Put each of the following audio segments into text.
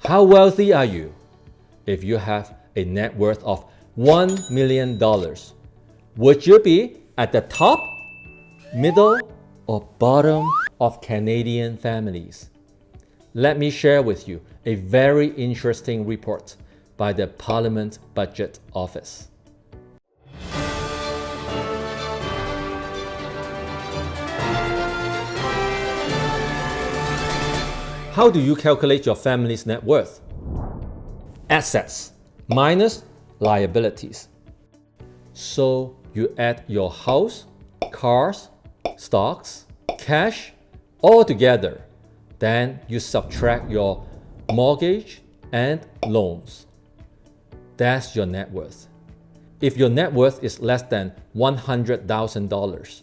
How wealthy are you? If you have a net worth of $1 million, would you be at the top, middle, or bottom of Canadian families? Let me share with you a very interesting report by the Parliament Budget Office. How do you calculate your family's net worth? Assets minus liabilities. So you add your house, cars, stocks, cash, all together. Then you subtract your mortgage and loans. That's your net worth. If your net worth is less than $100,000,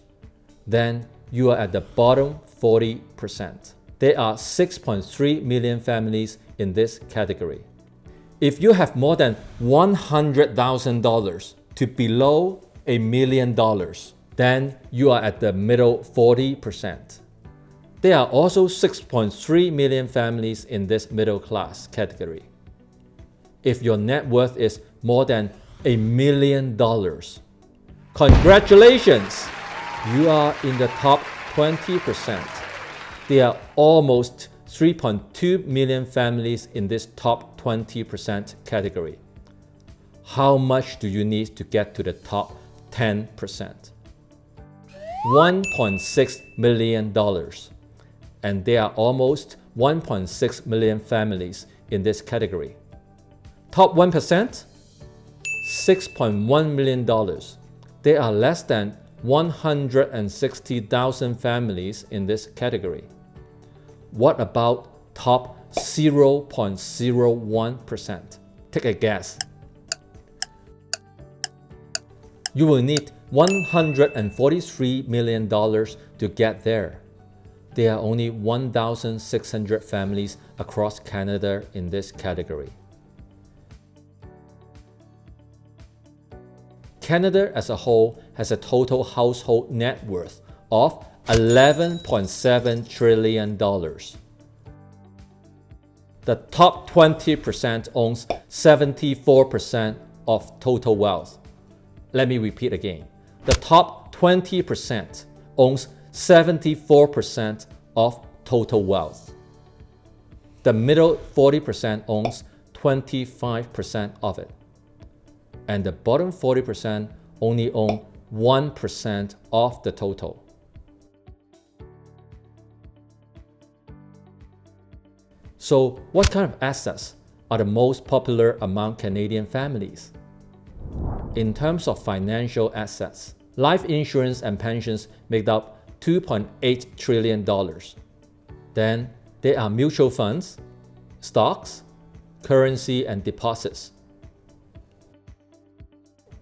then you are at the bottom 40%. There are 6.3 million families in this category. If you have more than $100,000 to below $1 million, then you are at the middle 40%. There are also 6.3 million families in this middle class category. If your net worth is more than $1 million, congratulations! You are in the top 20%. There are almost 3.2 million families in this top 20% category. How much do you need to get to the top 10%? $1.6 million. And there are almost 1.6 million families in this category. Top 1%? $6.1 million. There are less than 160,000 families in this category. What about top 0.01%? Take a guess. You will need $143 million to get there. There are only 1,600 families across Canada in this category. Canada as a whole has a total household net worth of $11.7 trillion. The top 20% owns 74% of total wealth. Let me repeat again. The top 20% owns 74% of total wealth. The middle 40% owns 25% of it. And the bottom 40% only own 1% of the total. So what kind of assets are the most popular among Canadian families? In terms of financial assets, life insurance and pensions make up $2.8 trillion. Then there are mutual funds, stocks, currency, and deposits.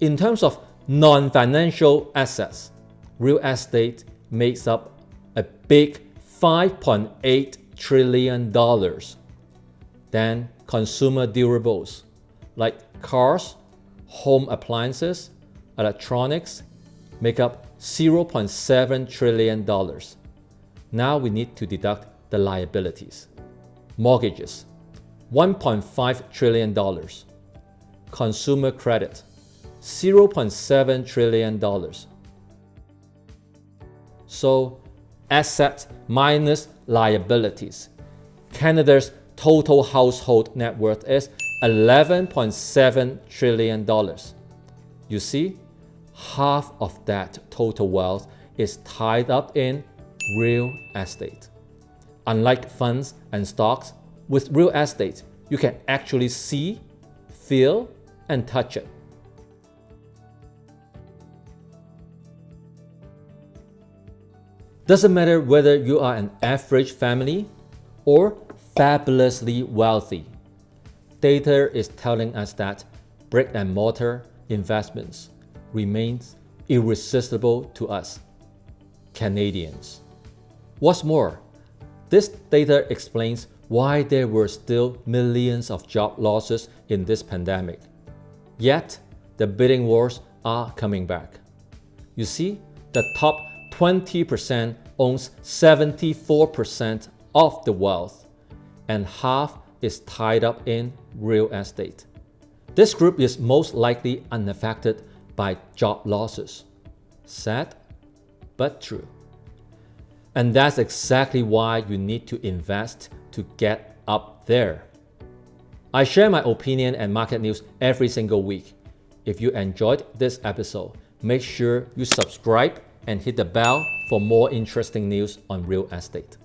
In terms of non-financial assets, real estate makes up a big $5.8 trillion. Then consumer durables like cars, home appliances, electronics make up $0.7 trillion. Now we need to deduct the liabilities. Mortgages, $1.5 trillion. Consumer credit, $0.7 trillion. So assets minus liabilities. Canada's total household net worth is $11.7 trillion. You see, half of that total wealth is tied up in real estate. Unlike funds and stocks, with real estate, you can actually see, feel, and touch it. Doesn't matter whether you are an average family or fabulously wealthy. Data is telling us that brick and mortar investments remains irresistible to us, Canadians. What's more, this data explains why there were still millions of job losses in this pandemic. Yet, the bidding wars are coming back. You see, the top 20% owns 74% of the wealth, and half is tied up in real estate. This group is most likely unaffected by job losses. Sad, but true. And that's exactly why you need to invest to get up there. I share my opinion and market news every single week. If you enjoyed this episode, make sure you subscribe and hit the bell for more interesting news on real estate.